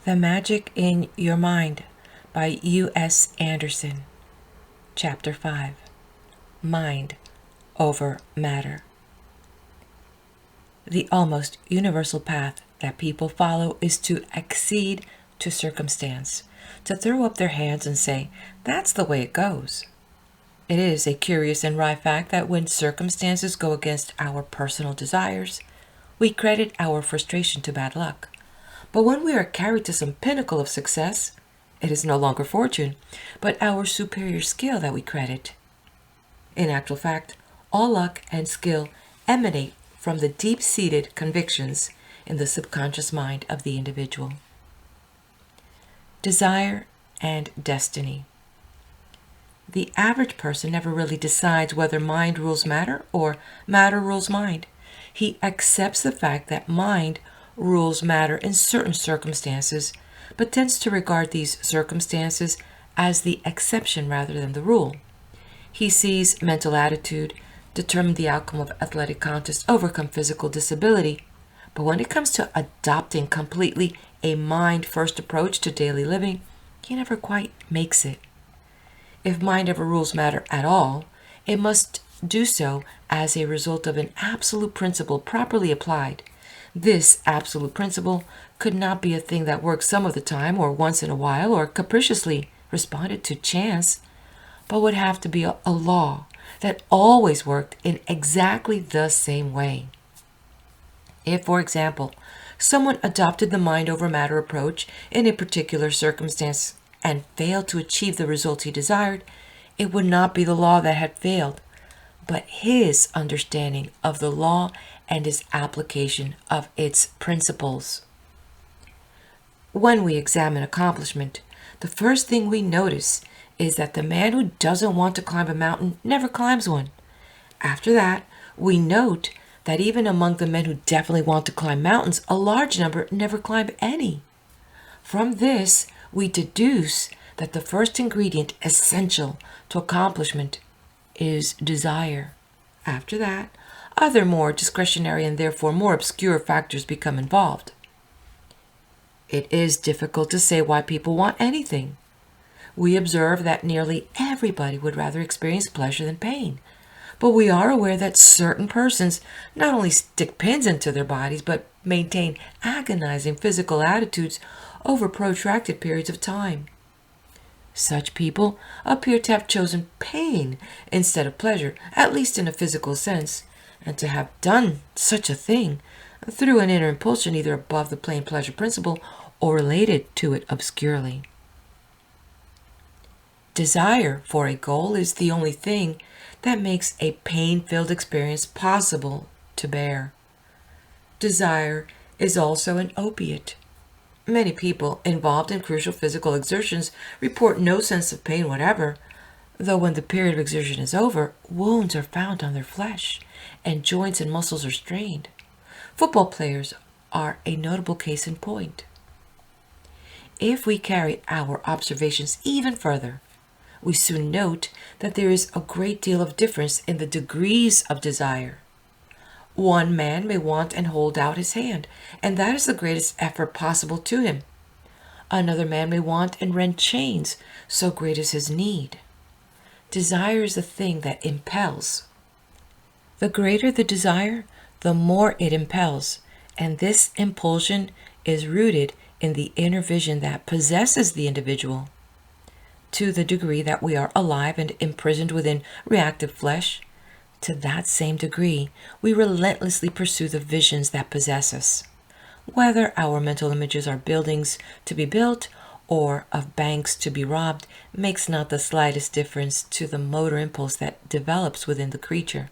The Magic in Your Mind by U.S. Andersen. Chapter 5. Mind over Matter. The almost universal path that people follow is to accede to circumstance, to throw up their hands and say, "That's the way it goes." It is a curious and wry fact that when circumstances go against our personal desires, we credit our frustration to bad luck. But when we are carried to some pinnacle of success, it is no longer fortune, but our superior skill that we credit. In actual fact, all luck and skill emanate from the deep-seated convictions in the subconscious mind of the individual. Desire and destiny. The average person never really decides whether mind rules matter or matter rules mind. He accepts the fact that mind rules matter in certain circumstances, but tends to regard these circumstances as the exception rather than the rule. He sees mental attitude determine the outcome of athletic contests, overcome physical disability, but when it comes to adopting completely a mind-first approach to daily living, he never quite makes it. If mind ever rules matter at all, it must do so as a result of an absolute principle properly applied. This absolute principle could not be a thing that worked some of the time or once in a while or capriciously responded to chance, but would have to be a law that always worked in exactly the same way. If, for example, someone adopted the mind over matter approach in a particular circumstance and failed to achieve the results he desired, it would not be the law that had failed, but his understanding of the law and his application of its principles. When we examine accomplishment, the first thing we notice is that the man who doesn't want to climb a mountain never climbs one. After that, we note that even among the men who definitely want to climb mountains, a large number never climb any. From this, we deduce that the first ingredient essential to accomplishment is desire. After that, other more discretionary and therefore more obscure factors become involved. It is difficult to say why people want anything. We observe that nearly everybody would rather experience pleasure than pain, but we are aware that certain persons not only stick pins into their bodies but maintain agonizing physical attitudes over protracted periods of time. Such people appear to have chosen pain instead of pleasure, at least in a physical sense, and to have done such a thing through an inner impulsion either above the plain pleasure principle or related to it obscurely. Desire for a goal is the only thing that makes a pain-filled experience possible to bear. Desire is also an opiate. Many people involved in crucial physical exertions report no sense of pain whatever, though when the period of exertion is over, wounds are found on their flesh, and joints and muscles are strained. Football players are a notable case in point. If we carry our observations even further, we soon note that there is a great deal of difference in the degrees of desire. One man may want and hold out his hand, and that is the greatest effort possible to him. Another man may want and rend chains, so great is his need. Desire is the thing that impels. The greater the desire, the more it impels, and this impulsion is rooted in the inner vision that possesses the individual. To the degree that we are alive and imprisoned within reactive flesh, to that same degree we relentlessly pursue the visions that possess us. Whether our mental images are buildings to be built or of banks to be robbed makes not the slightest difference to the motor impulse that develops within the creature.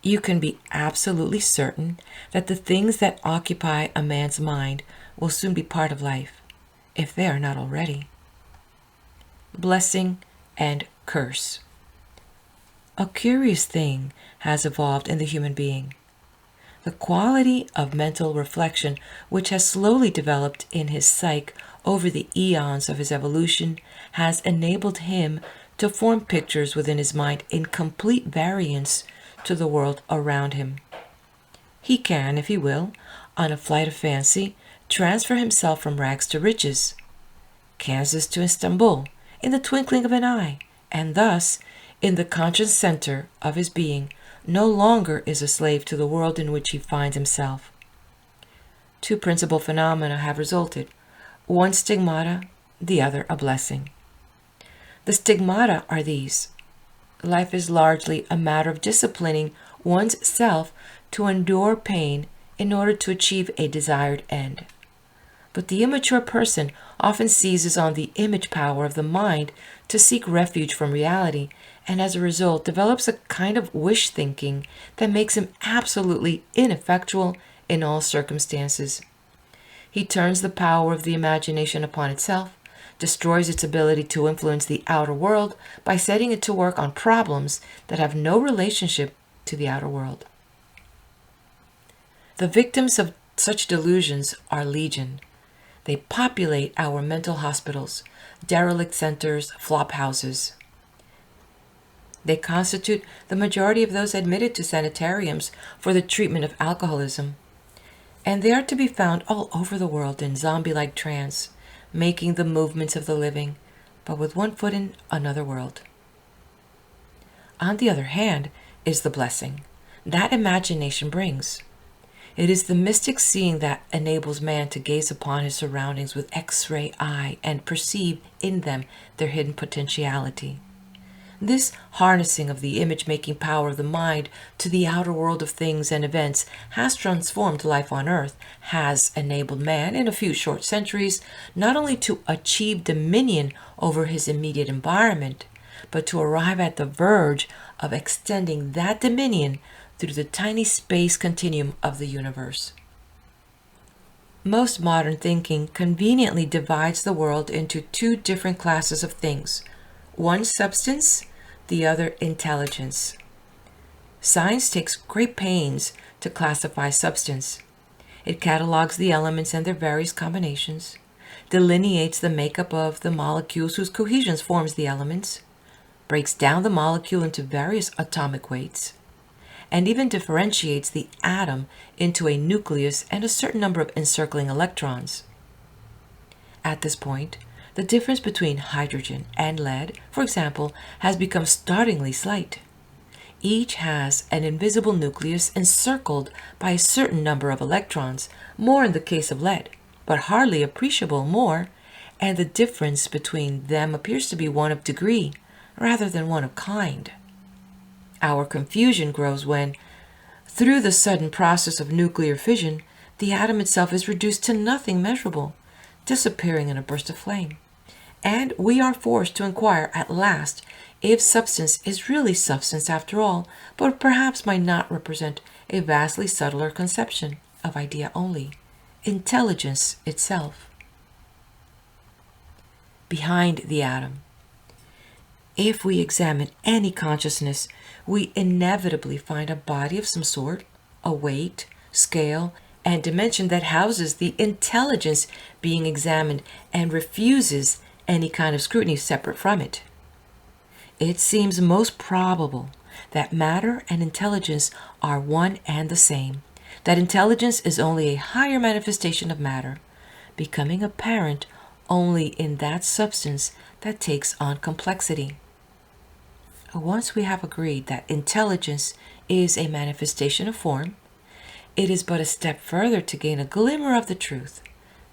You can be absolutely certain that the things that occupy a man's mind will soon be part of life, if they are not already. Blessing and curse. A curious thing has evolved in the human being. The quality of mental reflection which has slowly developed in his psyche over the eons of his evolution has enabled him to form pictures within his mind in complete variance to the world around him. He can, if he will, on a flight of fancy, transfer himself from rags to riches, Kansas to Istanbul, in the twinkling of an eye, and thus, in the conscious center of his being, no longer is a slave to the world in which he finds himself. Two principal phenomena have resulted, one stigmata, the other a blessing. The stigmata are these. Life is largely a matter of disciplining one's self to endure pain in order to achieve a desired end. But the immature person often seizes on the image power of the mind to seek refuge from reality, and as a result develops a kind of wish thinking that makes him absolutely ineffectual in all circumstances. He turns the power of the imagination upon itself, destroys its ability to influence the outer world by setting it to work on problems that have no relationship to the outer world. The victims of such delusions are legion. They populate our mental hospitals, derelict centers, flop houses. They constitute the majority of those admitted to sanitariums for the treatment of alcoholism. And they are to be found all over the world in zombie-like trance, making the movements of the living, but with one foot in another world. On the other hand is the blessing that imagination brings. It is the mystic seeing that enables man to gaze upon his surroundings with X-ray eye and perceive in them their hidden potentiality. This harnessing of the image-making power of the mind to the outer world of things and events has transformed life on earth, has enabled man in a few short centuries not only to achieve dominion over his immediate environment, but to arrive at the verge of extending that dominion through the tiny space continuum of the universe. Most modern thinking conveniently divides the world into two different classes of things, one substance, the other intelligence. Science takes great pains to classify substance. It catalogs the elements and their various combinations, delineates the makeup of the molecules whose cohesion forms the elements, breaks down the molecule into various atomic weights, and even differentiates the atom into a nucleus and a certain number of encircling electrons. At this point, the difference between hydrogen and lead, for example, has become startlingly slight. Each has an invisible nucleus encircled by a certain number of electrons, more in the case of lead, but hardly appreciable more, and the difference between them appears to be one of degree rather than one of kind. Our confusion grows when, through the sudden process of nuclear fission, the atom itself is reduced to nothing measurable, disappearing in a burst of flame. And we are forced to inquire at last if substance is really substance after all, but perhaps might not represent a vastly subtler conception of idea only, intelligence itself. Behind the atom. If we examine any consciousness, we inevitably find a body of some sort, a weight, scale, and dimension that houses the intelligence being examined and refuses any kind of scrutiny separate from it. It seems most probable that matter and intelligence are one and the same, that intelligence is only a higher manifestation of matter, becoming apparent only in that substance that takes on complexity. Once we have agreed that intelligence is a manifestation of form, it is but a step further to gain a glimmer of the truth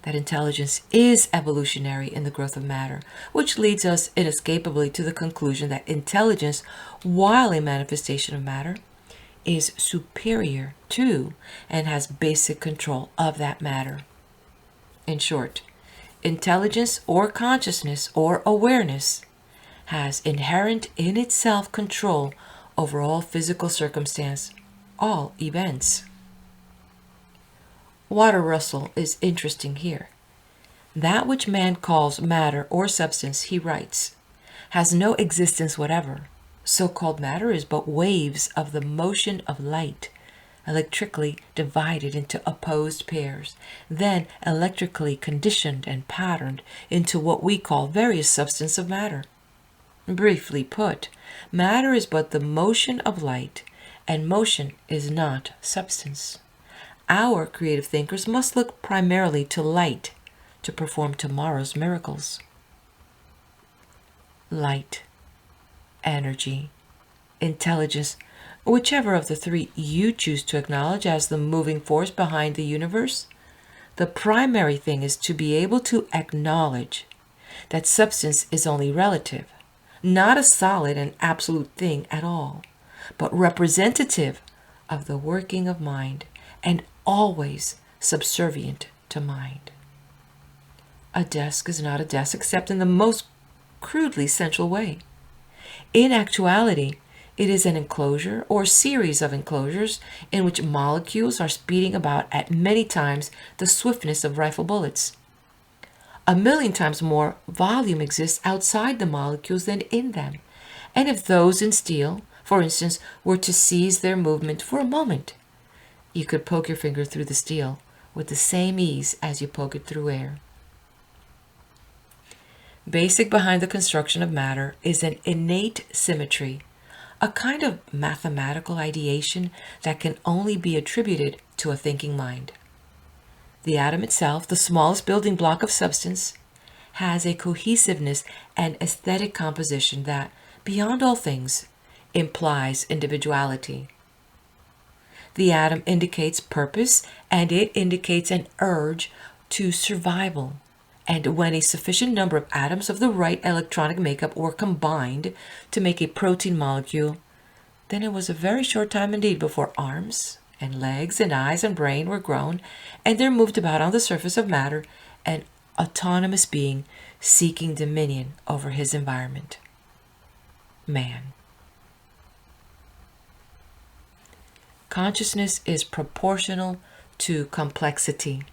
that intelligence is evolutionary in the growth of matter, which leads us inescapably to the conclusion that intelligence, while a manifestation of matter, is superior to and has basic control of that matter. In short, intelligence or consciousness or awareness has inherent in itself control over all physical circumstance, all events. Water Russell is interesting here. That which man calls matter or substance, he writes, has no existence whatever. So-called matter is but waves of the motion of light, electrically divided into opposed pairs, then electrically conditioned and patterned into what we call various substance of matter. Briefly put, matter is but the motion of light, and motion is not substance. Our creative thinkers must look primarily to light to perform tomorrow's miracles. Light, energy, intelligence, whichever of the three you choose to acknowledge as the moving force behind the universe, the primary thing is to be able to acknowledge that substance is only relative, not a solid and absolute thing at all, but representative of the working of mind and always subservient to mind. A desk is not a desk except in the most crudely sensual way. In actuality, it is an enclosure or series of enclosures in which molecules are speeding about at many times the swiftness of rifle bullets. 1,000,000 times more volume exists outside the molecules than in them, and if those in steel, for instance, were to cease their movement for a moment, you could poke your finger through the steel with the same ease as you poke it through air. Basic behind the construction of matter is an innate symmetry, a kind of mathematical ideation that can only be attributed to a thinking mind. The atom itself, the smallest building block of substance, has a cohesiveness and aesthetic composition that, beyond all things, implies individuality. The atom indicates purpose, and it indicates an urge to survival. And when a sufficient number of atoms of the right electronic makeup were combined to make a protein molecule, then it was a very short time indeed before arms and legs and eyes and brain were grown, and there moved about on the surface of matter an autonomous being seeking dominion over his environment. Man. Consciousness is proportional to complexity.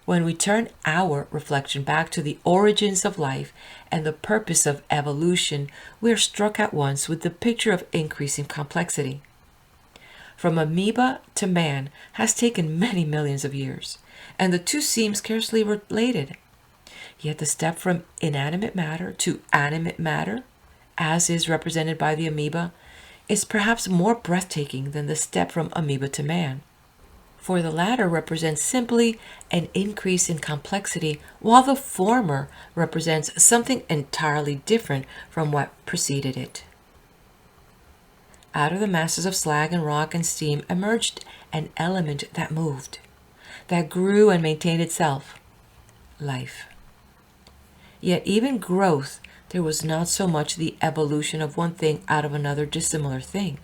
When we turn our reflection back to the origins of life and the purpose of evolution, we are struck at once with the picture of increasing complexity. From amoeba to man has taken many millions of years, and the two seem scarcely related. Yet the step from inanimate matter to animate matter, as is represented by the amoeba, is perhaps more breathtaking than the step from amoeba to man. For the latter represents simply an increase in complexity, while the former represents something entirely different from what preceded it. Out of the masses of slag and rock and steam emerged an element that moved, that grew and maintained itself, life. Yet even growth, there was not so much the evolution of one thing out of another dissimilar thing,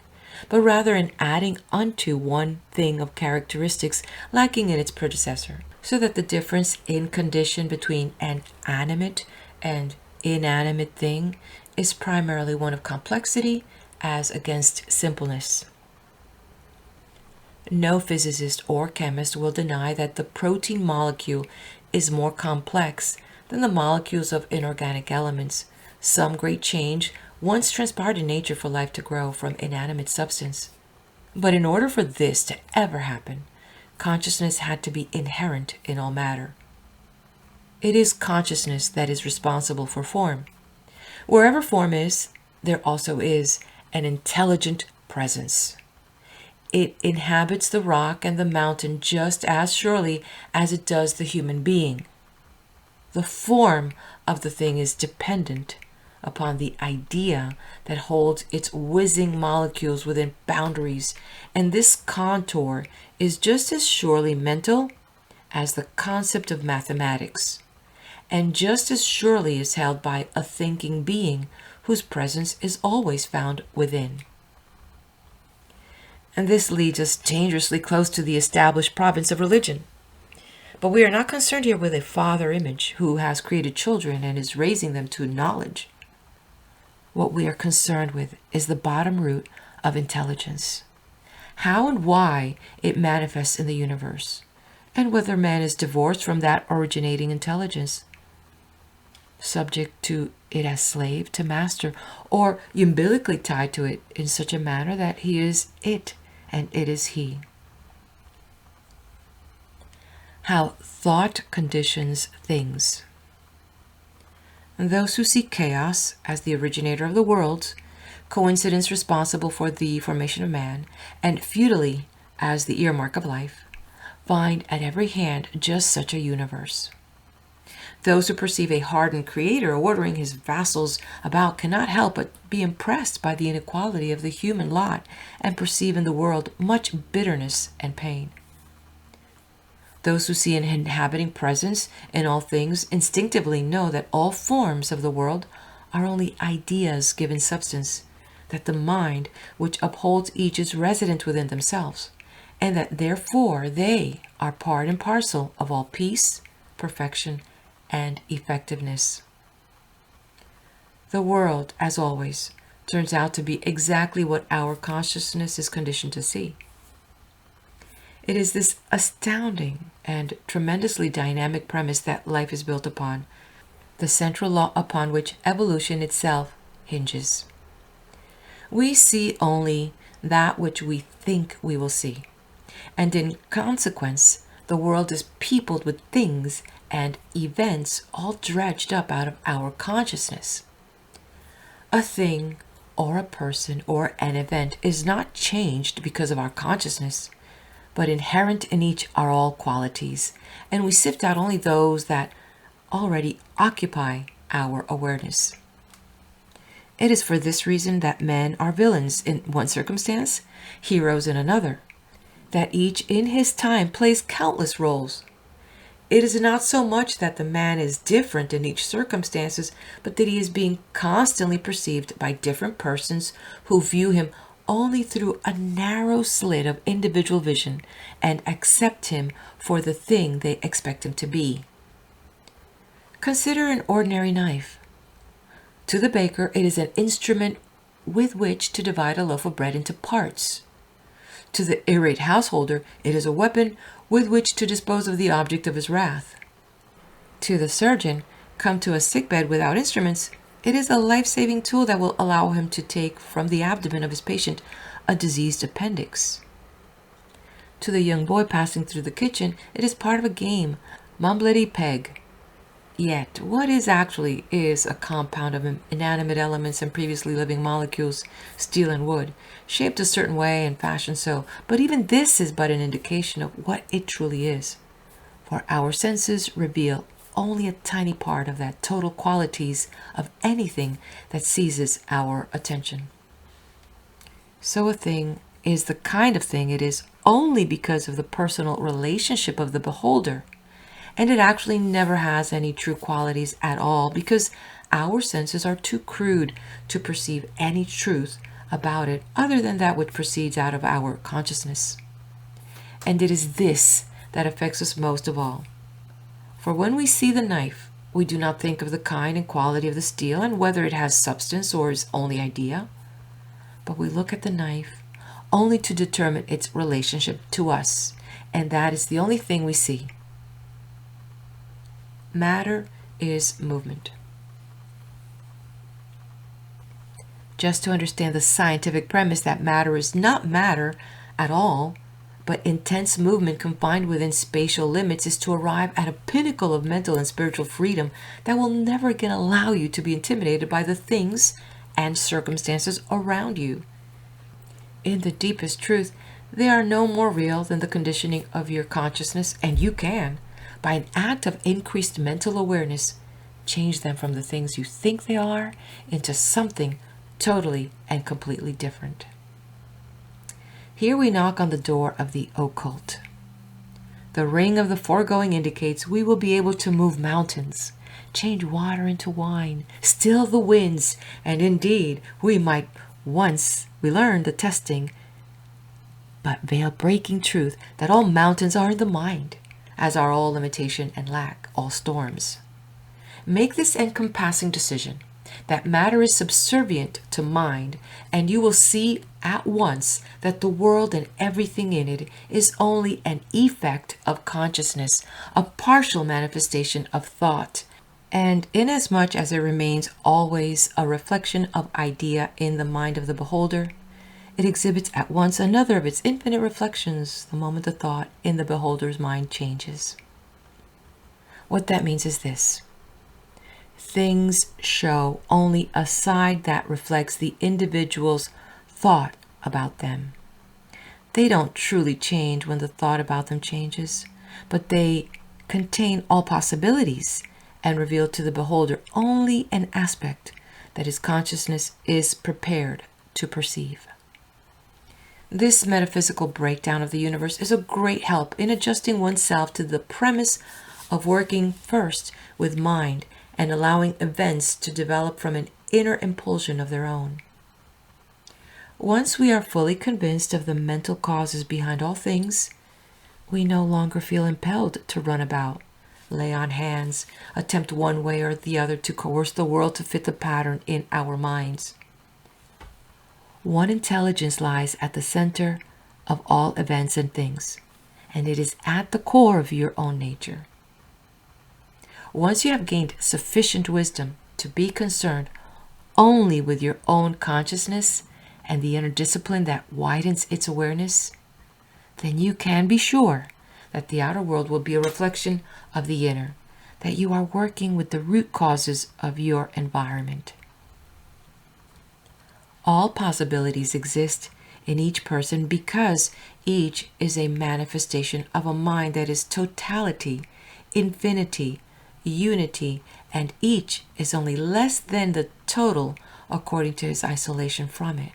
but rather an adding unto one thing of characteristics lacking in its predecessor, so that the difference in condition between an animate and inanimate thing is primarily one of complexity as against simpleness. No physicist or chemist will deny that the protein molecule is more complex than the molecules of inorganic elements. Some great change once transpired in nature for life to grow from inanimate substance. But in order for this to ever happen, consciousness had to be inherent in all matter. It is consciousness that is responsible for form. Wherever form is, there also is an intelligent presence. It inhabits the rock and the mountain just as surely as it does the human being. The form of the thing is dependent upon the idea that holds its whizzing molecules within boundaries, and this contour is just as surely mental as the concept of mathematics, and just as surely is held by a thinking being whose presence is always found within. And this leads us dangerously close to the established province of religion. But we are not concerned here with a father image who has created children and is raising them to knowledge. What we are concerned with is the bottom root of intelligence, how and why it manifests in the universe, and whether man is divorced from that originating intelligence, subject to it as slave to master, or umbilically tied to it in such a manner that he is it and it is he. How thought conditions things. And those who see chaos as the originator of the worlds coincidence responsible for the formation of man, and futility as the earmark of life, find at every hand just such a universe. Those who perceive a hardened creator ordering his vassals about cannot help but be impressed by the inequality of the human lot and perceive in the world much bitterness and pain. Those who see an inhabiting presence in all things instinctively know that all forms of the world are only ideas given substance, that the mind which upholds each is resident within themselves, and that therefore they are part and parcel of all peace, perfection, and effectiveness. The world, as always, turns out to be exactly what our consciousness is conditioned to see. It is this astounding and tremendously dynamic premise that life is built upon, the central law upon which evolution itself hinges. We see only that which we think we will see, and in consequence, the world is peopled with things and events all dredged up out of our consciousness. A thing or a person or an event is not changed because of our consciousness, but inherent in each are all qualities, and we sift out only those that already occupy our awareness. It is for this reason that men are villains in one circumstance, heroes in another, that each in his time plays countless roles. It is not so much that the man is different in each circumstances, but that he is being constantly perceived by different persons who view him only through a narrow slit of individual vision and accept him for the thing they expect him to be. Consider an ordinary knife. To the baker, it is an instrument with which to divide a loaf of bread into parts. To the irate householder, it is a weapon with which to dispose of the object of his wrath. To the surgeon, come to a sickbed without instruments, it is a life-saving tool that will allow him to take from the abdomen of his patient a diseased appendix. To the young boy passing through the kitchen, it is part of a game, mumblety-peg. Yet, what is actually is a compound of inanimate elements and previously living molecules, steel and wood, shaped a certain way and fashioned so, but even this is but an indication of what it truly is, for our senses reveal only a tiny part of that total qualities of anything that seizes our attention. So a thing is the kind of thing it is only because of the personal relationship of the beholder, and it actually never has any true qualities at all because our senses are too crude to perceive any truth about it other than that which proceeds out of our consciousness. And it is this that affects us most of all. For when we see the knife, we do not think of the kind and quality of the steel and whether it has substance or is only idea, but we look at the knife only to determine its relationship to us, and that is the only thing we see. Matter is movement. Just to understand the scientific premise that matter is not matter at all, but intense movement confined within spatial limits, is to arrive at a pinnacle of mental and spiritual freedom that will never again allow you to be intimidated by the things and circumstances around you. In the deepest truth, they are no more real than the conditioning of your consciousness, and you can, by an act of increased mental awareness, change them from the things you think they are into something totally and completely different. Here we knock on the door of the occult. The ring of the foregoing indicates we will be able to move mountains, change water into wine, still the winds, and indeed we might, once we learn the testing, but veil-breaking truth that all mountains are in the mind, as are all limitation and lack, all storms. Make this encompassing decision that matter is subservient to mind, and you will see at once that the world and everything in it is only an effect of consciousness, a partial manifestation of thought, and inasmuch as it remains always a reflection of idea in the mind of the beholder, it exhibits at once another of its infinite reflections the moment the thought in the beholder's mind changes. What that means is this. Things show only a side that reflects the individual's thought about them. They don't truly change when the thought about them changes, but they contain all possibilities and reveal to the beholder only an aspect that his consciousness is prepared to perceive. This metaphysical breakdown of the universe is a great help in adjusting oneself to the premise of working first with mind and allowing events to develop from an inner impulsion of their own. Once we are fully convinced of the mental causes behind all things, we no longer feel impelled to run about, lay on hands, attempt one way or the other to coerce the world to fit the pattern in our minds. One intelligence lies at the center of all events and things, and it is at the core of your own nature. Once you have gained sufficient wisdom to be concerned only with your own consciousness and the inner discipline that widens its awareness, then you can be sure that the outer world will be a reflection of the inner, that you are working with the root causes of your environment. All possibilities exist in each person because each is a manifestation of a mind that is totality, infinity, unity, and each is only less than the total according to his isolation from it.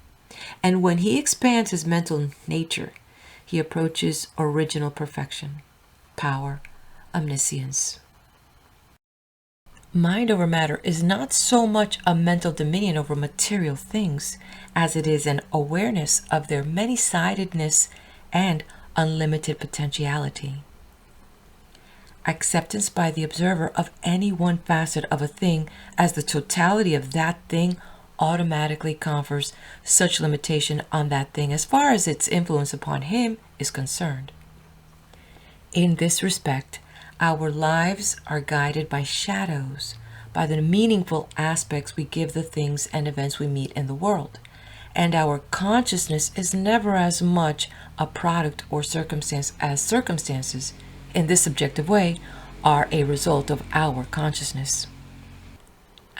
And when he expands his mental nature, he approaches original perfection, power, omniscience. Mind over matter is not so much a mental dominion over material things as it is an awareness of their many-sidedness and unlimited potentiality. Acceptance by the observer of any one facet of a thing as the totality of that thing automatically confers such limitation on that thing as far as its influence upon him is concerned. In this respect, our lives are guided by shadows, by the meaningful aspects we give the things and events we meet in the world, and our consciousness is never as much a product or circumstance as circumstances, in this subjective way, are a result of our consciousness.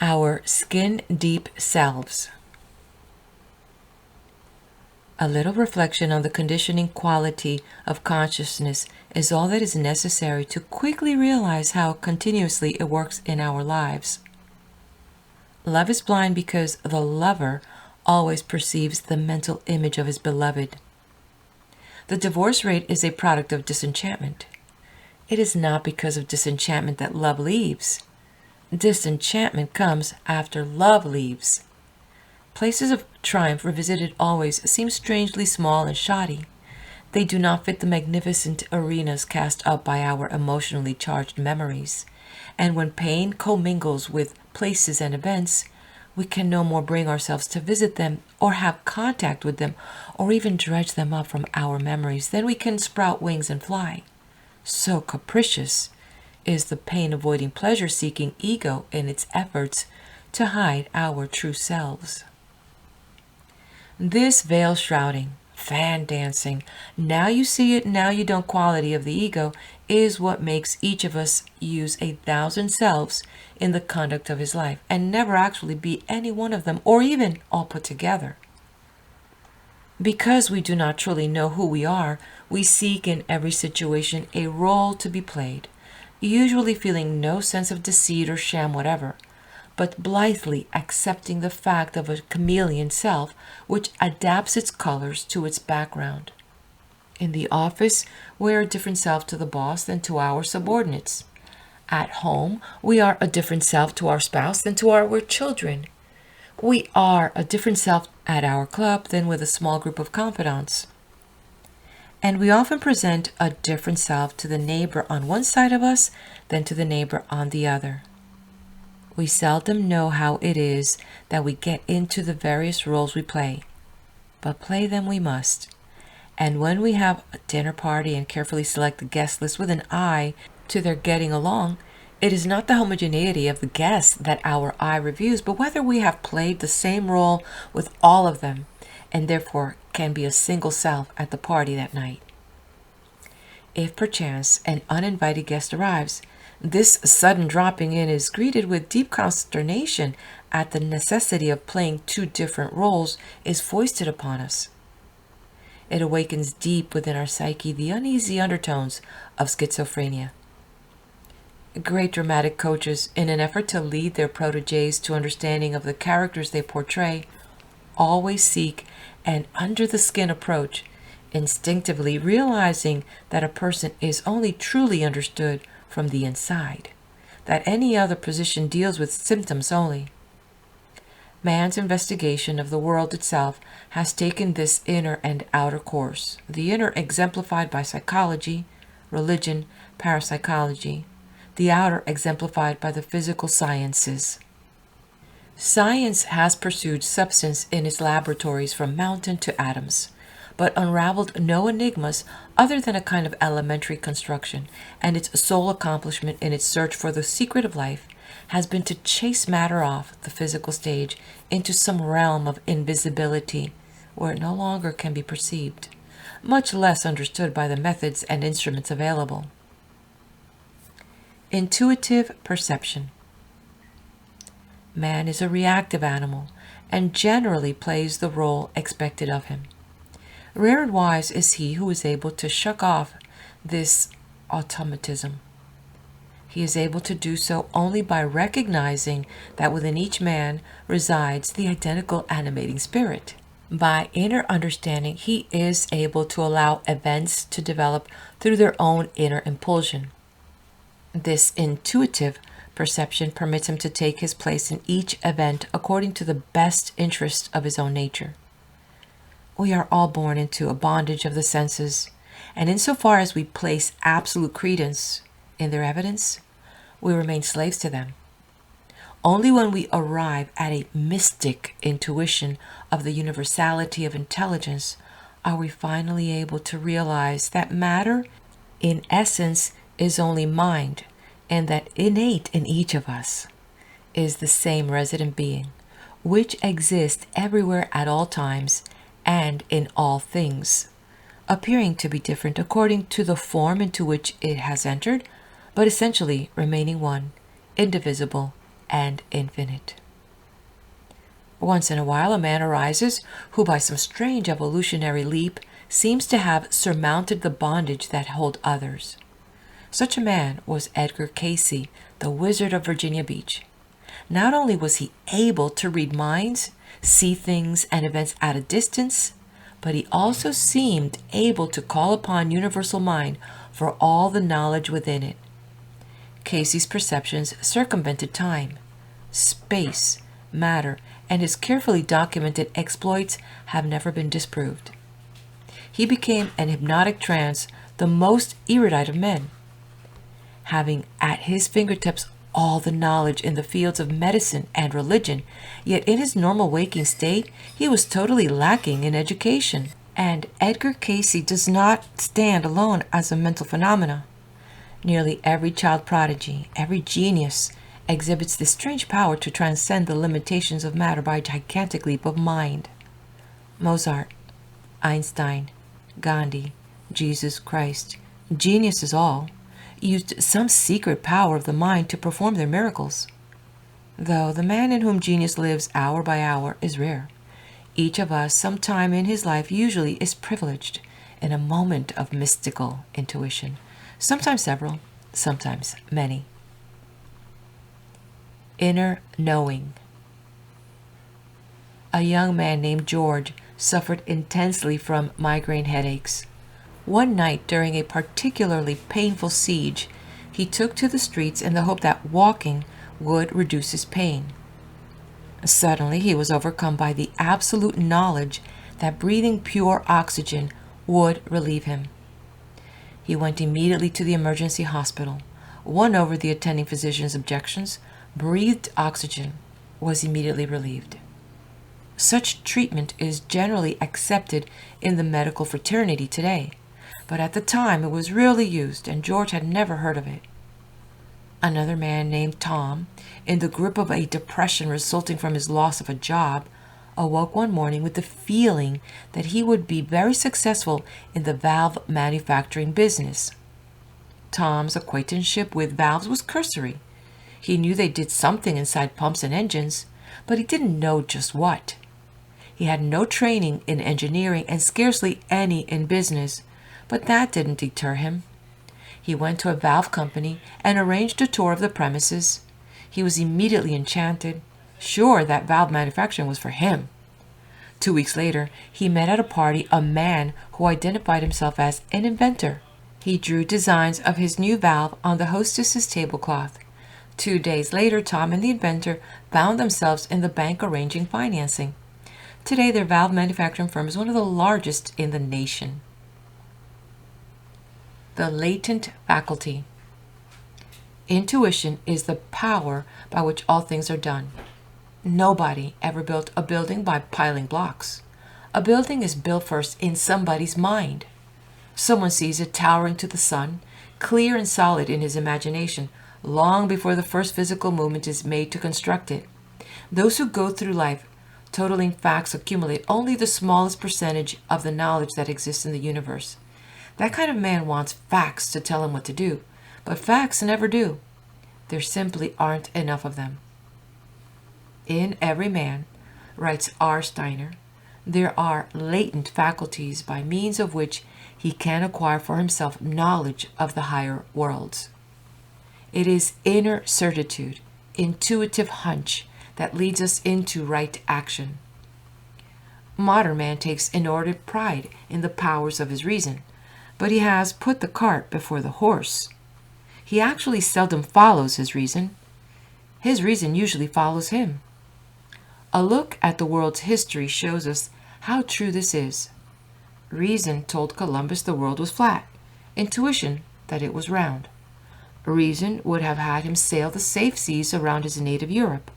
Our skin-deep selves. A little reflection on the conditioning quality of consciousness is all that is necessary to quickly realize how continuously it works in our lives. Love is blind because the lover always perceives the mental image of his beloved. The divorce rate is a product of disenchantment. It is not because of disenchantment that love leaves. Disenchantment comes after love leaves. Places of triumph revisited always seem strangely small and shoddy. They do not fit the magnificent arenas cast up by our emotionally charged memories. And when pain commingles with places and events, we can no more bring ourselves to visit them or have contact with them or even dredge them up from our memories than we can sprout wings and fly. So capricious is the pain-avoiding, pleasure-seeking ego in its efforts to hide our true selves. This veil-shrouding, fan-dancing, now you see it, now you don't quality of the ego is what makes each of us use 1,000 selves in the conduct of his life and never actually be any one of them or even all put together. Because we do not truly know who we are, we seek in every situation a role to be played, usually feeling no sense of deceit or sham whatever, but blithely accepting the fact of a chameleon self which adapts its colors to its background. In the office, we are a different self to the boss than to our subordinates. At home, we are a different self to our spouse than to our children. We are a different self at our club than with a small group of confidants. And we often present a different self to the neighbor on one side of us than to the neighbor on the other. We seldom know how it is that we get into the various roles we play, but play them we must. And when we have a dinner party and carefully select the guest list with an eye to their getting along, it is not the homogeneity of the guests that our eye reviews, but whether we have played the same role with all of them, and therefore can be a single self at the party that night. If perchance an uninvited guest arrives, this sudden dropping in is greeted with deep consternation at the necessity of playing two different roles is foisted upon us. It awakens deep within our psyche the uneasy undertones of schizophrenia. Great dramatic coaches, in an effort to lead their proteges to understanding of the characters they portray, always seek an under-the-skin approach, instinctively realizing that a person is only truly understood from the inside, that any other position deals with symptoms only. Man's investigation of the world itself has taken this inner and outer course, the inner exemplified by psychology, religion, parapsychology, the outer exemplified by the physical sciences. Science has pursued substance in its laboratories from mountain to atoms, but unraveled no enigmas other than a kind of elementary construction, and its sole accomplishment in its search for the secret of life has been to chase matter off the physical stage into some realm of invisibility where it no longer can be perceived, much less understood by the methods and instruments available. Intuitive perception. Man is a reactive animal and generally plays the role expected of him. Rare and wise is he who is able to shuck off this automatism. He is able to do so only by recognizing that within each man resides the identical animating spirit. By inner understanding, he is able to allow events to develop through their own inner impulsion. This intuitive perception permits him to take his place in each event according to the best interest of his own nature. We are all born into a bondage of the senses, and insofar as we place absolute credence in their evidence, we remain slaves to them. Only when we arrive at a mystic intuition of the universality of intelligence are we finally able to realize that matter, in essence, is only mind, and that innate in each of us is the same resident being, which exists everywhere at all times and in all things, appearing to be different according to the form into which it has entered, but essentially remaining one, indivisible, and infinite. Once in a while a man arises who by some strange evolutionary leap seems to have surmounted the bondage that held others. Such a man was Edgar Cayce, the Wizard of Virginia Beach. Not only was he able to read minds, see things and events at a distance, but he also seemed able to call upon universal mind for all the knowledge within it. Cayce's perceptions circumvented time, space, matter, and his carefully documented exploits have never been disproved. He became an hypnotic trance the most erudite of men, having at his fingertips all the knowledge in the fields of medicine and religion, yet in his normal waking state he was totally lacking in education. And Edgar Cayce does not stand alone as a mental phenomena. Nearly every child prodigy, every genius, exhibits this strange power to transcend the limitations of matter by a gigantic leap of mind. Mozart, Einstein, Gandhi, Jesus Christ, geniuses all, used some secret power of the mind to perform their miracles. Though the man in whom genius lives hour by hour is rare, each of us sometime in his life usually is privileged in a moment of mystical intuition, sometimes several, sometimes many. Inner knowing. A young man named George suffered intensely from migraine headaches. One night during a particularly painful siege, he took to the streets in the hope that walking would reduce his pain. Suddenly he was overcome by the absolute knowledge that breathing pure oxygen would relieve him. He went immediately to the emergency hospital, won over the attending physician's objections, breathed oxygen, was immediately relieved. Such treatment is generally accepted in the medical fraternity today, but at the time it was rarely used, and George had never heard of it. Another man named Tom, in the grip of a depression resulting from his loss of a job, awoke one morning with the feeling that he would be very successful in the valve manufacturing business. Tom's acquaintanceship with valves was cursory. He knew they did something inside pumps and engines, but he didn't know just what. He had no training in engineering and scarcely any in business, but that didn't deter him. He went to a valve company and arranged a tour of the premises. He was immediately enchanted, sure that valve manufacturing was for him. 2 weeks later, he met at a party a man who identified himself as an inventor. He drew designs of his new valve on the hostess's tablecloth. 2 days later, Tom and the inventor found themselves in the bank arranging financing. Today, their valve manufacturing firm is one of the largest in the nation. The latent faculty. Intuition is the power by which all things are done. Nobody ever built a building by piling blocks. A building is built first in somebody's mind. Someone sees it towering to the sun, clear and solid in his imagination, long before the first physical movement is made to construct it. Those who go through life totaling facts accumulate only the smallest percentage of the knowledge that exists in the universe. That kind of man wants facts to tell him what to do, but facts never do. There simply aren't enough of them. In every man, writes R. Steiner, there are latent faculties by means of which he can acquire for himself knowledge of the higher worlds. It is inner certitude, intuitive hunch, that leads us into right action. Modern man takes inordinate pride in the powers of his reason, but he has put the cart before the horse. He actually seldom follows his reason. His reason usually follows him. A look at the world's history shows us how true this is. Reason told Columbus the world was flat, intuition that it was round. Reason would have had him sail the safe seas around his native Europe.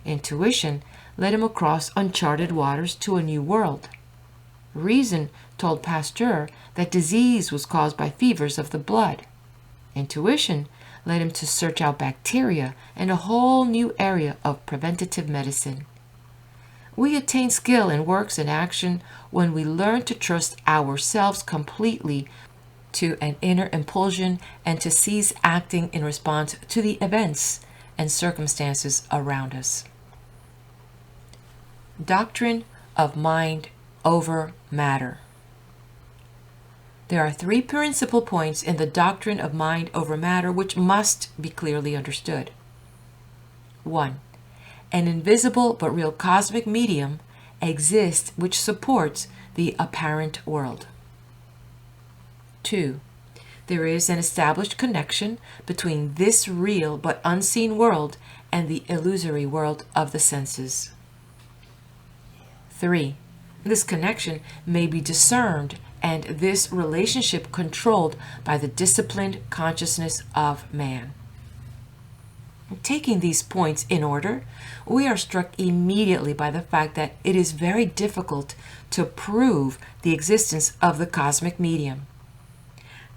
Intuition led him across uncharted waters to a new world. Reason told Pasteur that disease was caused by fevers of the blood. Intuition led him to search out bacteria and a whole new area of preventative medicine. We attain skill in works and action when we learn to trust ourselves completely to an inner impulsion and to cease acting in response to the events and circumstances around us. Doctrine of mind over matter. There are 3 principal points in the doctrine of mind over matter which must be clearly understood. 1. An invisible but real cosmic medium exists which supports the apparent world. 2. There is an established connection between this real but unseen world and the illusory world of the senses. 3. This connection may be discerned and this relationship controlled by the disciplined consciousness of man. Taking these points in order, we are struck immediately by the fact that it is very difficult to prove the existence of the cosmic medium.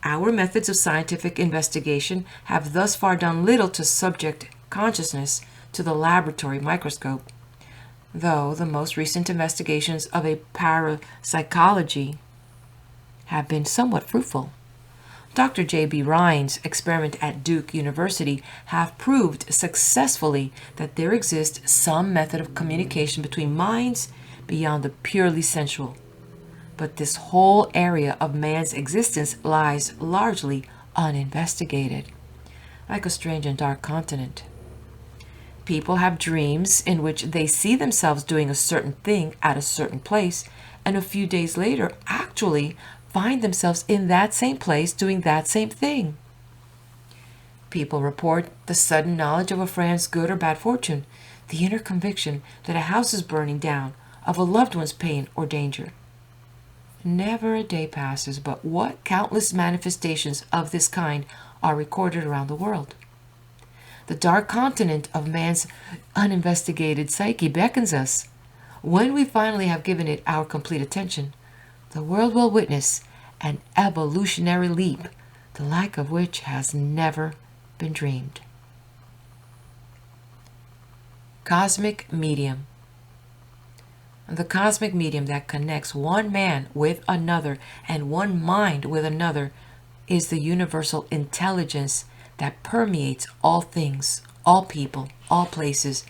Our methods of scientific investigation have thus far done little to subject consciousness to the laboratory microscope, though the most recent investigations of a parapsychology have been somewhat fruitful. Dr. J.B. Rhine's experiment at Duke University have proved successfully that there exists some method of communication between minds beyond the purely sensual. But this whole area of man's existence lies largely uninvestigated, like a strange and dark continent. People have dreams in which they see themselves doing a certain thing at a certain place, and a few days later actually find themselves in that same place doing that same thing. People report the sudden knowledge of a friend's good or bad fortune, the inner conviction that a house is burning down, of a loved one's pain or danger. Never a day passes but what countless manifestations of this kind are recorded around the world. The dark continent of man's uninvestigated psyche beckons us. When we finally have given it our complete attention, the world will witness an evolutionary leap, the like of which has never been dreamed. Cosmic medium. The cosmic medium that connects one man with another and one mind with another is the universal intelligence that permeates all things, all people, all places.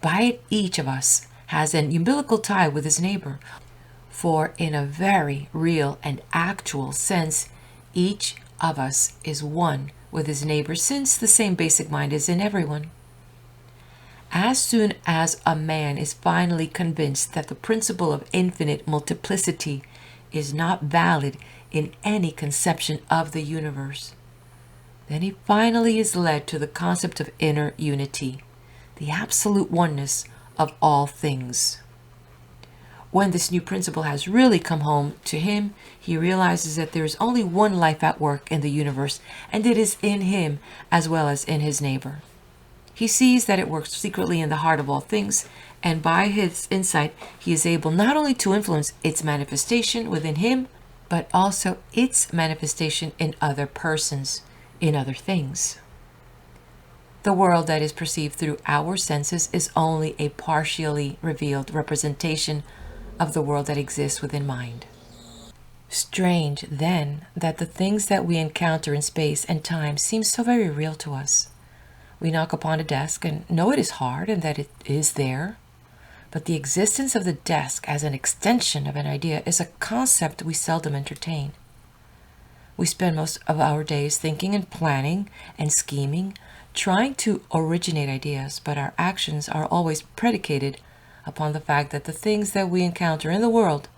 By it, each of us has an umbilical tie with his neighbor, for in a very real and actual sense, each of us is one with his neighbor, since the same basic mind is in everyone. As soon as a man is finally convinced that the principle of infinite multiplicity is not valid in any conception of the universe, then he finally is led to the concept of inner unity, the absolute oneness of all things. When this new principle has really come home to him, he realizes that there is only one life at work in the universe, and it is in him as well as in his neighbor. He sees that it works secretly in the heart of all things, and by his insight, he is able not only to influence its manifestation within him, but also its manifestation in other persons, in other things. The world that is perceived through our senses is only a partially revealed representation of the world that exists within mind. Strange, then, that the things that we encounter in space and time seem so very real to us. We knock upon a desk and know it is hard and that it is there. But the existence of the desk as an extension of an idea is a concept we seldom entertain. We spend most of our days thinking and planning and scheming, trying to originate ideas, but our actions are always predicated upon the fact that the things that we encounter in the world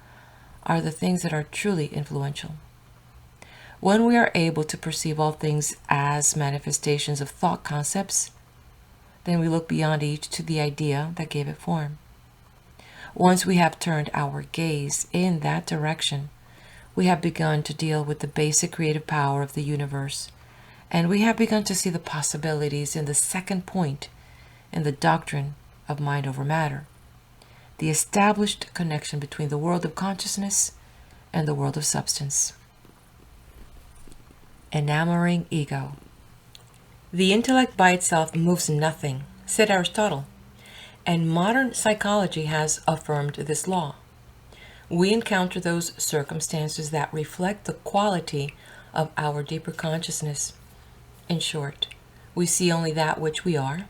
are the things that are truly influential. When we are able to perceive all things as manifestations of thought concepts, then we look beyond each to the idea that gave it form. Once we have turned our gaze in that direction, we have begun to deal with the basic creative power of the universe, and we have begun to see the possibilities in the second point in the doctrine of mind over matter, the established connection between the world of consciousness and the world of substance. Enamoring ego. The intellect by itself moves nothing, said Aristotle, and modern psychology has affirmed this law. We encounter those circumstances that reflect the quality of our deeper consciousness. In short, we see only that which we are,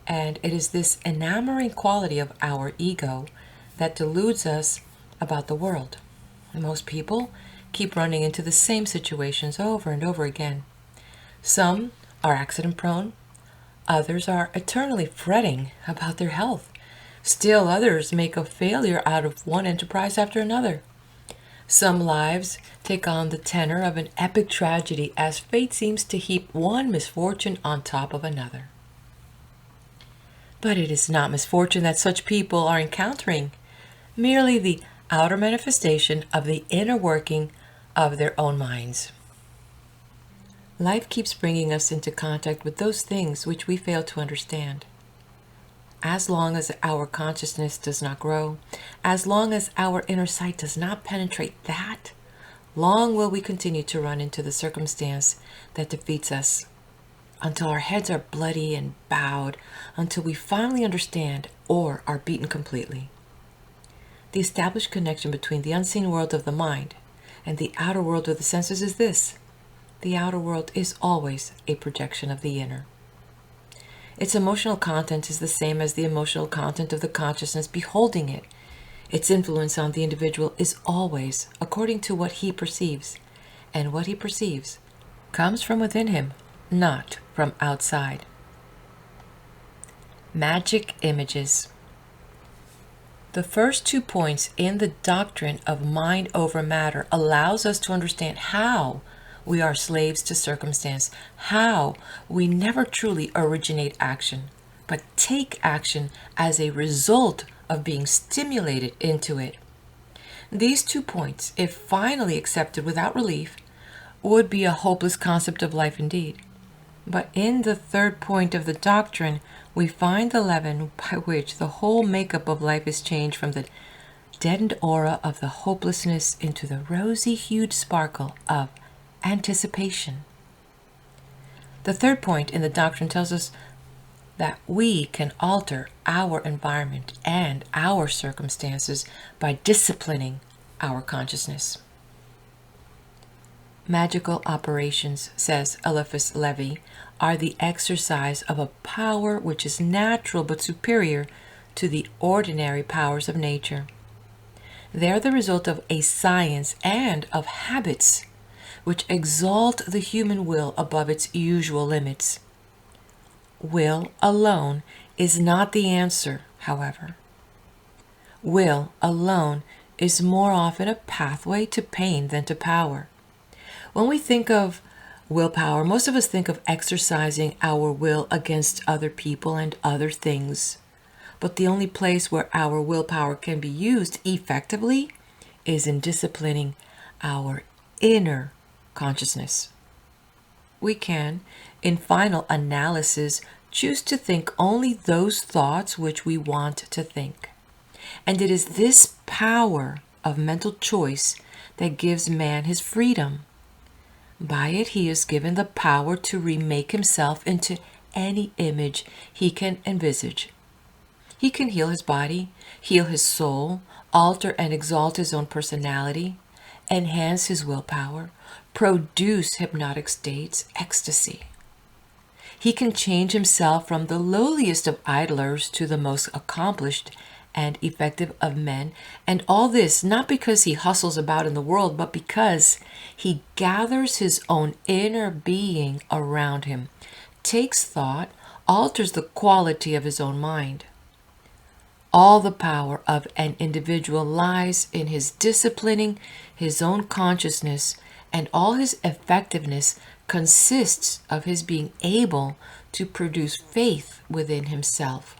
and it is this enamoring quality of our ego that deludes us about the world. Most people keep running into the same situations over and over again. Some are accident prone, others are eternally fretting about their health. Still others make a failure out of one enterprise after another. Some lives take on the tenor of an epic tragedy as fate seems to heap one misfortune on top of another. But it is not misfortune that such people are encountering, merely the outer manifestation of the inner working of their own minds. Life keeps bringing us into contact with those things which we fail to understand. As long as our consciousness does not grow, as long as our inner sight does not penetrate that, long will we continue to run into the circumstance that defeats us, until our heads are bloody and bowed, until we finally understand or are beaten completely. The established connection between the unseen world of the mind and the outer world of the senses is this: the outer world is always a projection of the inner. Its emotional content is the same as the emotional content of the consciousness beholding it. Its influence on the individual is always according to what he perceives, and what he perceives comes from within him, not from outside. Magic images. The first 2 points in the doctrine of mind over matter allows us to understand how we are slaves to circumstance, how we never truly originate action, but take action as a result of being stimulated into it. These 2 points, if finally accepted without relief, would be a hopeless concept of life indeed. But in the third point of the doctrine, we find the leaven by which the whole makeup of life is changed from the deadened aura of the hopelessness into the rosy-hued sparkle of anticipation. The third point in the doctrine tells us that we can alter our environment and our circumstances by disciplining our consciousness. Magical operations, says Eliphas Levi, are the exercise of a power which is natural but superior to the ordinary powers of nature. They are the result of a science and of habits which exalt the human will above its usual limits. Will alone is not the answer, however. Will alone is more often a pathway to pain than to power. When we think of willpower, most of us think of exercising our will against other people and other things. But the only place where our willpower can be used effectively is in disciplining our inner consciousness. We can, in final analysis, choose to think only those thoughts which we want to think. And it is this power of mental choice that gives man his freedom. By it, he is given the power to remake himself into any image he can envisage. He can heal his body, heal his soul, alter and exalt his own personality, enhance his willpower, produce hypnotic states, ecstasy. He can change himself from the lowliest of idlers to the most accomplished and effective of men, and all this not because he hustles about in the world, but because he gathers his own inner being around him, takes thought, alters the quality of his own mind. All the power of an individual lies in his disciplining his own consciousness, and all his effectiveness consists of his being able to produce faith within himself.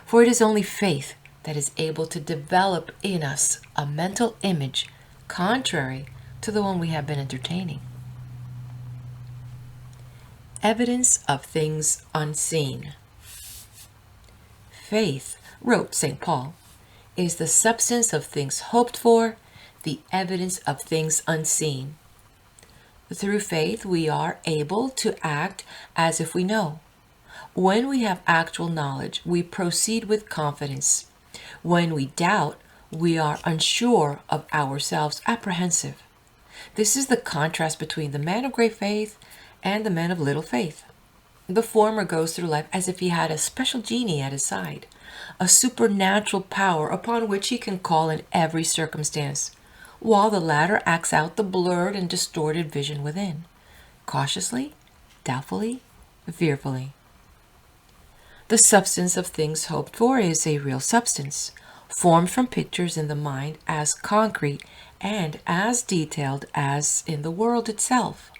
For it is only faith that is able to develop in us a mental image contrary to the one we have been entertaining. Evidence of things unseen. Faith, wrote St. Paul, is the substance of things hoped for, the evidence of things unseen. Through faith, we are able to act as if we know. When we have actual knowledge, we proceed with confidence. When we doubt, we are unsure of ourselves, apprehensive. This is the contrast between the man of great faith and the man of little faith. The former goes through life as if he had a special genie at his side, a supernatural power upon which he can call in every circumstance, while the latter acts out the blurred and distorted vision within, cautiously, doubtfully, fearfully. The substance of things hoped for is a real substance, formed from pictures in the mind as concrete and as detailed as in the world itself.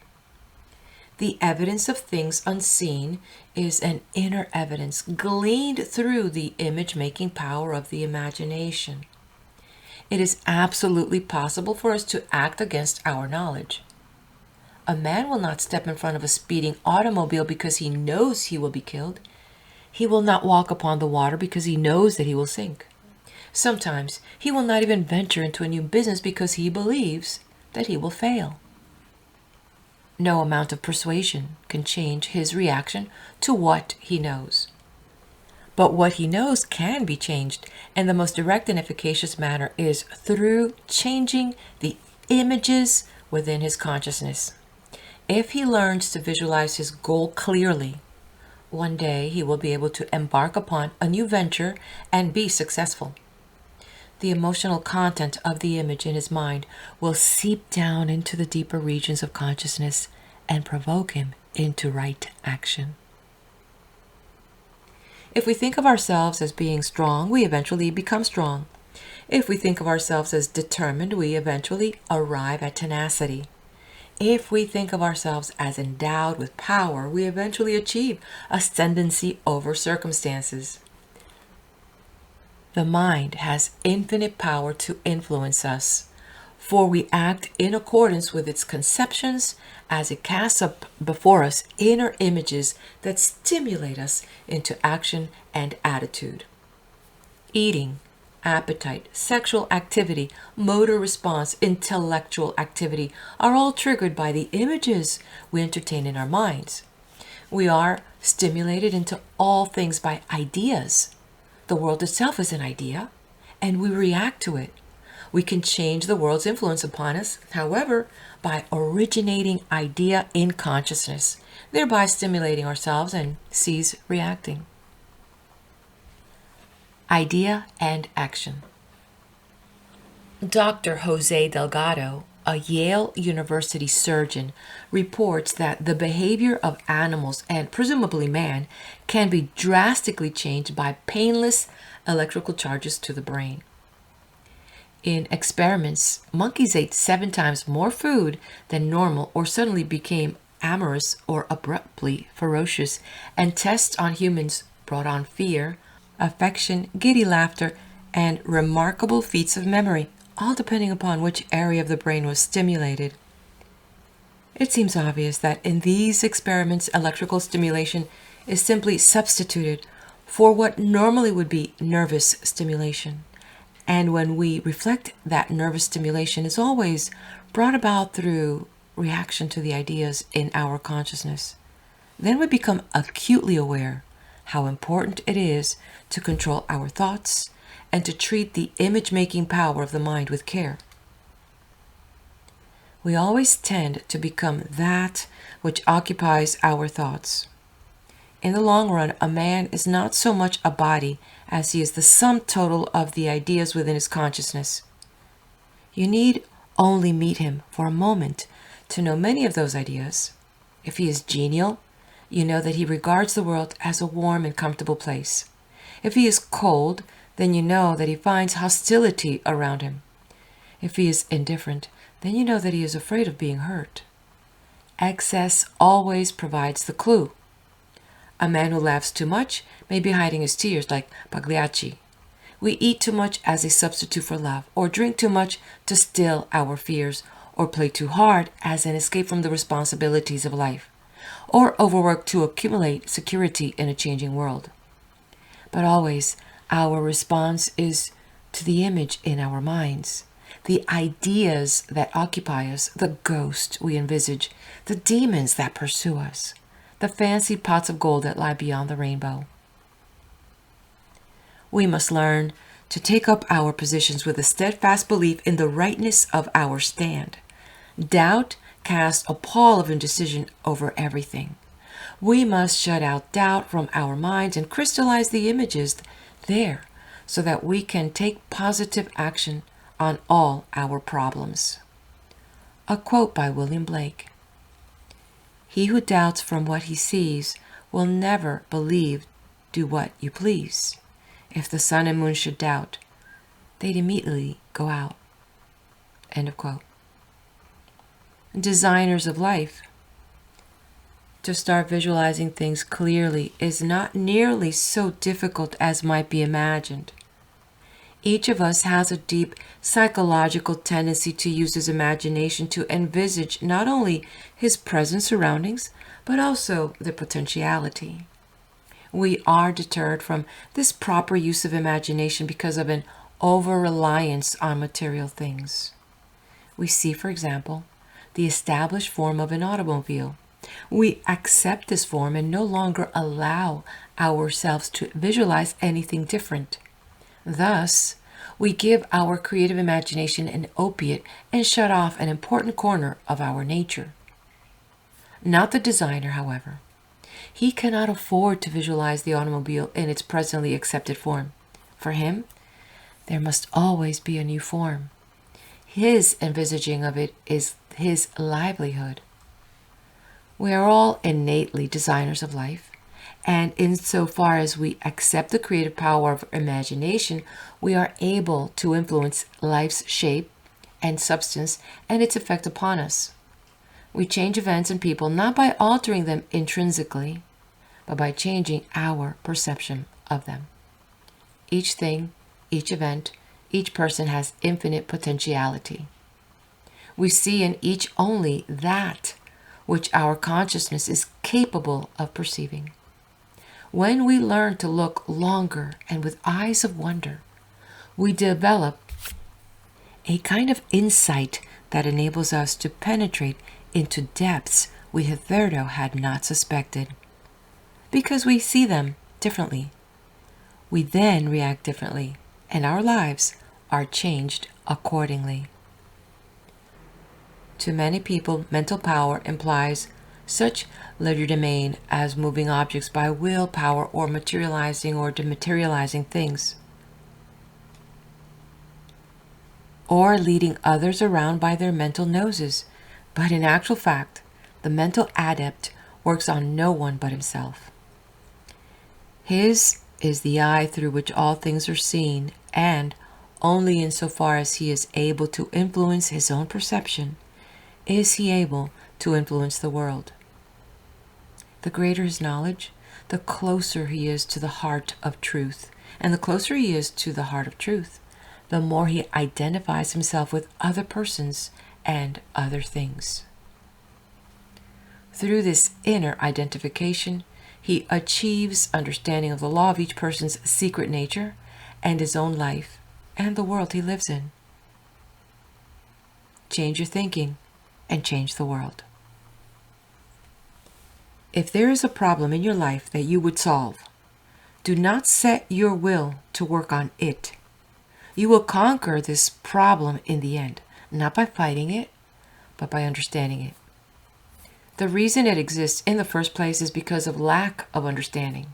The evidence of things unseen is an inner evidence gleaned through the image-making power of the imagination. It is absolutely possible for us to act against our knowledge. A man will not step in front of a speeding automobile because he knows he will be killed. He will not walk upon the water because he knows that he will sink. Sometimes he will not even venture into a new business because he believes that he will fail. No amount of persuasion can change his reaction to what he knows. But what he knows can be changed, and the most direct and efficacious manner is through changing the images within his consciousness. If he learns to visualize his goal clearly, one day he will be able to embark upon a new venture and be successful. The emotional content of the image in his mind will seep down into the deeper regions of consciousness and provoke him into right action. If we think of ourselves as being strong, we eventually become strong. If we think of ourselves as determined, we eventually arrive at tenacity. If we think of ourselves as endowed with power, we eventually achieve ascendancy over circumstances. The mind has infinite power to influence us, for we act in accordance with its conceptions as it casts up before us inner images that stimulate us into action and attitude. Eating, appetite, sexual activity, motor response, intellectual activity are all triggered by the images we entertain in our minds. We are stimulated into all things by ideas. The world itself is an idea, and we react to it. We can change the world's influence upon us, however, by originating idea in consciousness, thereby stimulating ourselves and cease reacting. Idea and action. Dr. Jose Delgado, a Yale University surgeon, reports that the behavior of animals and presumably man can be drastically changed by painless electrical charges to the brain. In experiments, monkeys ate 7 times more food than normal or suddenly became amorous or abruptly ferocious, and tests on humans brought on fear, affection, giddy laughter, and remarkable feats of memory, all depending upon which area of the brain was stimulated. It seems obvious that in these experiments, electrical stimulation is simply substituted for what normally would be nervous stimulation. And when we reflect, that nervous stimulation is always brought about through reaction to the ideas in our consciousness. Then we become acutely aware how important it is to control our thoughts and to treat the image-making power of the mind with care. We always tend to become that which occupies our thoughts. In the long run, a man is not so much a body as he is the sum total of the ideas within his consciousness. You need only meet him for a moment to know many of those ideas. If he is genial, you know that he regards the world as a warm and comfortable place. If he is cold, then you know that he finds hostility around him. If he is indifferent, then you know that he is afraid of being hurt. Excess always provides the clue. A man who laughs too much may be hiding his tears like Pagliacci. We eat too much as a substitute for love, or drink too much to still our fears, or play too hard as an escape from the responsibilities of life, or overwork to accumulate security in a changing world. But always, our response is to the image in our minds, the ideas that occupy us, the ghost we envisage, the demons that pursue us, the fancy pots of gold that lie beyond the rainbow. We must learn to take up our positions with a steadfast belief in the rightness of our stand. Doubt casts a pall of indecision over everything. We must shut out doubt from our minds and crystallize the images there so that we can take positive action on all our problems. A quote by William Blake. He who doubts from what he sees will never believe. Do what you please. If the sun and moon should doubt, they'd immediately go out. End of quote. Designers of life. To start visualizing things clearly is not nearly so difficult as might be imagined. Each of us has a deep psychological tendency to use his imagination to envisage not only his present surroundings, but also their potentiality. We are deterred from this proper use of imagination because of an over-reliance on material things. We see, for example, the established form of an automobile. We accept this form and no longer allow ourselves to visualize anything different. Thus, we give our creative imagination an opiate and shut off an important corner of our nature. Not the designer, however. He cannot afford to visualize the automobile in its presently accepted form. For him, there must always be a new form. His envisaging of it is his livelihood. We are all innately designers of life, and insofar as we accept the creative power of imagination, we are able to influence life's shape and substance and its effect upon us. We change events and people not by altering them intrinsically, but by changing our perception of them. Each thing, each event, each person has infinite potentiality. We see in each only that which our consciousness is capable of perceiving. When we learn to look longer and with eyes of wonder, we develop a kind of insight that enables us to penetrate into depths we hitherto had not suspected. Because we see them differently, we then react differently, and our lives are changed accordingly. To many people, mental power implies such legerdemain as moving objects by willpower or materializing or dematerializing things, or leading others around by their mental noses. But in actual fact, the mental adept works on no one but himself. His is the eye through which all things are seen, and only insofar as he is able to influence his own perception is he able to influence the world. The greater his knowledge, the closer he is to the heart of truth. And the closer he is to the heart of truth, the more he identifies himself with other persons and other things. Through this inner identification, he achieves understanding of the law of each person's secret nature and his own life and the world he lives in. Change your thinking and change the world. If there is a problem in your life that you would solve, do not set your will to work on it. You will conquer this problem in the end, not by fighting it, but by understanding it. The reason it exists in the first place is because of lack of understanding.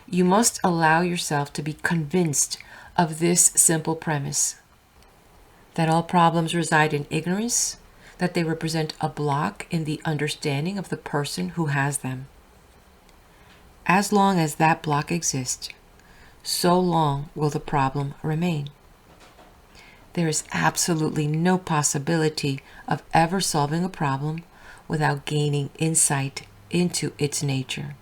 You must allow yourself to be convinced of this simple premise, that all problems reside in ignorance, that they represent a block in the understanding of the person who has them. As long as that block exists, so long will the problem remain. There is absolutely no possibility of ever solving a problem without gaining insight into its nature.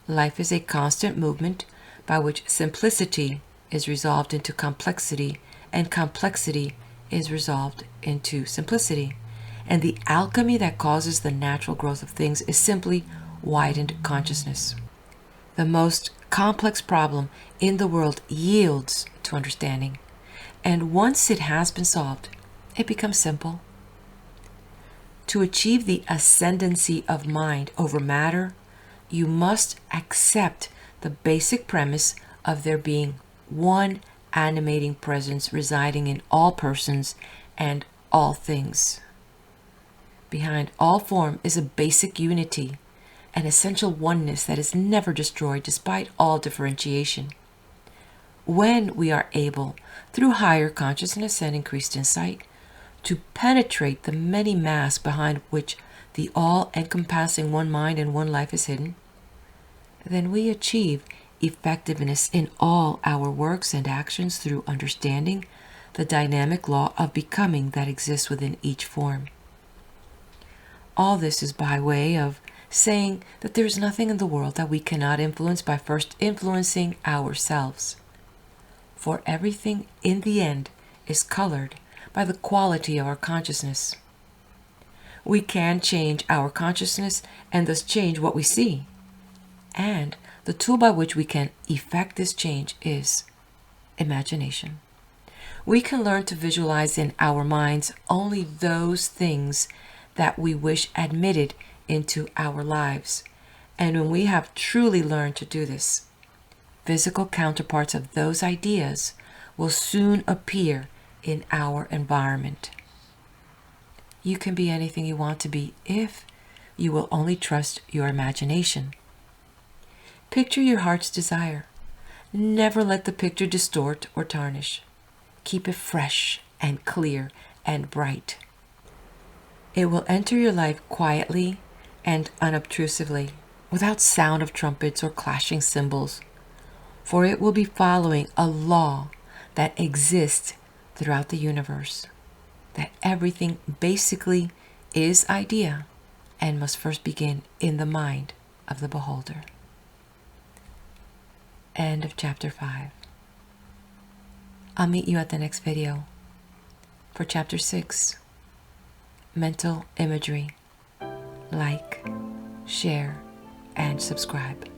Life is a constant movement by which simplicity is resolved into complexity, and complexity is resolved into simplicity. And the alchemy that causes the natural growth of things is simply widened consciousness. The most complex problem in the world yields to understanding, and once it has been solved, it becomes simple. To achieve the ascendancy of mind over matter, you must accept the basic premise of there being one animating presence residing in all persons and all things. Behind all form is a basic unity, an essential oneness that is never destroyed despite all differentiation. When we are able, through higher consciousness and increased insight, to penetrate the many masks behind which the all-encompassing one mind and one life is hidden, then we achieve effectiveness in all our works and actions through understanding the dynamic law of becoming that exists within each form. All this is by way of saying that there is nothing in the world that we cannot influence by first influencing ourselves. For everything in the end is colored by the quality of our consciousness. We can change our consciousness and thus change what we see. And the tool by which we can effect this change is imagination. We can learn to visualize in our minds only those things that we wish admitted into our lives. And when we have truly learned to do this, physical counterparts of those ideas will soon appear in our environment. You can be anything you want to be if you will only trust your imagination. Picture your heart's desire. Never let the picture distort or tarnish. Keep it fresh and clear and bright. It will enter your life quietly and unobtrusively, without sound of trumpets or clashing cymbals, for it will be following a law that exists throughout the universe, that everything basically is idea and must first begin in the mind of the beholder. End of chapter 5. I'll meet you at the next video for chapter 6, Mental Imagery. Like, share, and subscribe.